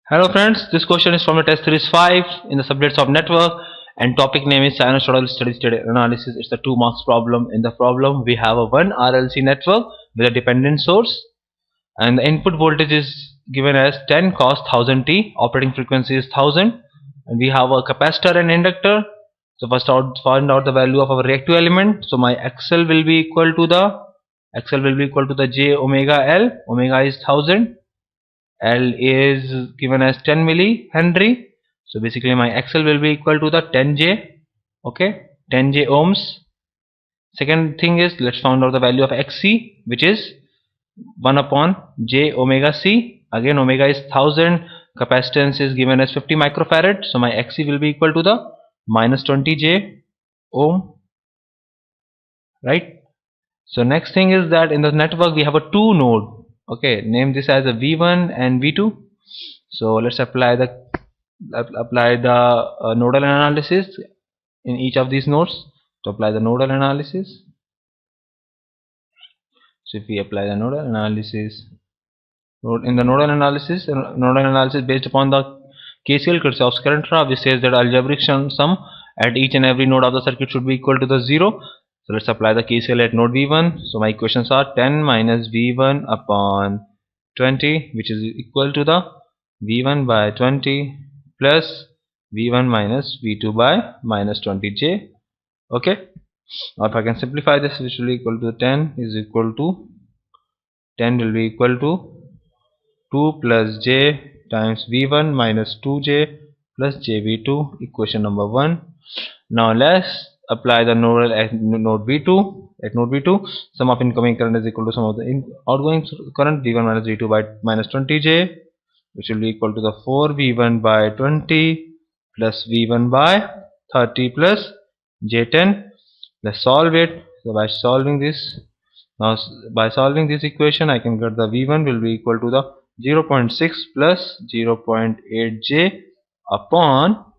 Hello friends, this question is from the test series 5 in the subjects of network and topic name is sinusoidal steady state analysis. It's a 2 marks problem. In the problem we have a 1 RLC network with a dependent source and the input voltage is given as 10 cos 1000 t, operating frequency is 1000 and we have a capacitor and inductor. So first find out the value of our reactive element. So my XL will be equal to the J omega L. Omega is 1000. L is given as 10 millihenry. So basically my XL will be equal to the 10J. Okay, 10J ohms. Second thing is, let's find out the value of XC, which is 1 upon J omega C. Again omega is 1000. Capacitance is given as 50 microfarad. So my XC will be equal to the minus 20J ohm. Right. So next thing is that in the network we have a 2 node. Okay, name this as a V1 and V2. So let's apply the nodal analysis in each of these nodes. To apply the nodal analysis, so if we apply the nodal analysis, nodal analysis based upon the KCL, Kirchhoff's current law, which says that algebraic sum at each and every node of the circuit should be equal to the 0. So let's apply the KCL at node V1. So my equations are 10 minus V1 upon 20, which is equal to the V1 by 20 plus V1 minus V2 by minus 20J. Okay. Now if I can simplify this, which will be equal to 10 will be equal to 2 plus J times V1 minus 2J plus JV2, equation number 1. Now let's apply the nodal at node V2. At node V2, sum of incoming current is equal to sum of the outgoing current V1 minus V2 by minus 20J, which will be equal to the 4V1 by 20 plus V1 by 30 plus J10. Let's solve it. So by solving this equation, I can get the V1 will be equal to the 0.6 plus 0.8J upon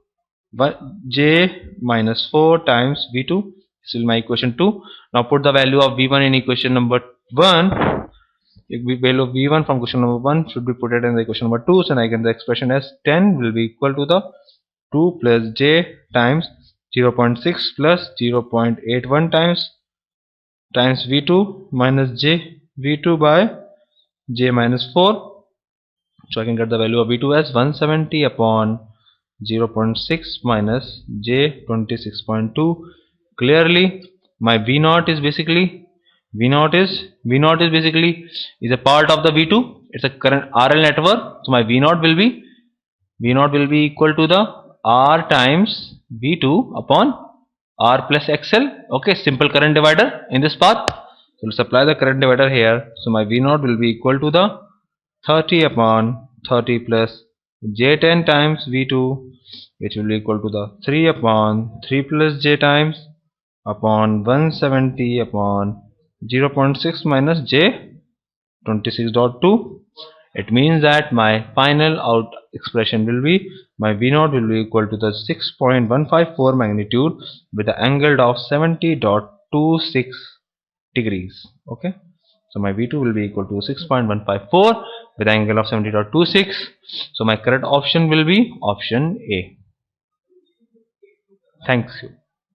J minus 4 times V2. This is my equation 2. Now put the value of V1 in equation number 1. Value of V1 from equation number 1 should be put it in the equation number 2. So I get the expression as 10 will be equal to the 2 plus J times 0.6 plus 0.81 times V2 minus J V2 by J minus 4. So I can get the value of V2 as 170 upon 0.6 minus J 26.2. Clearly my V0 is basically is a part of the V2. It's a current RL network. So my V0 will be equal to the R times V2 upon R plus XL. Okay, simple current divider in this path. So let's apply the current divider here. So my V0 will be equal to the 30 upon 30 plus J10 times V2, which will be equal to the 3 upon 3 plus J times upon 170 upon 0.6 minus J 26.2. It means that my final out expression will be my V0 will be equal to the 6.154 magnitude with the angle of 70.26 degrees. Okay, so my V2 will be equal to 6.154 with an angle of 70.26. So my correct option will be option A. Thanks you.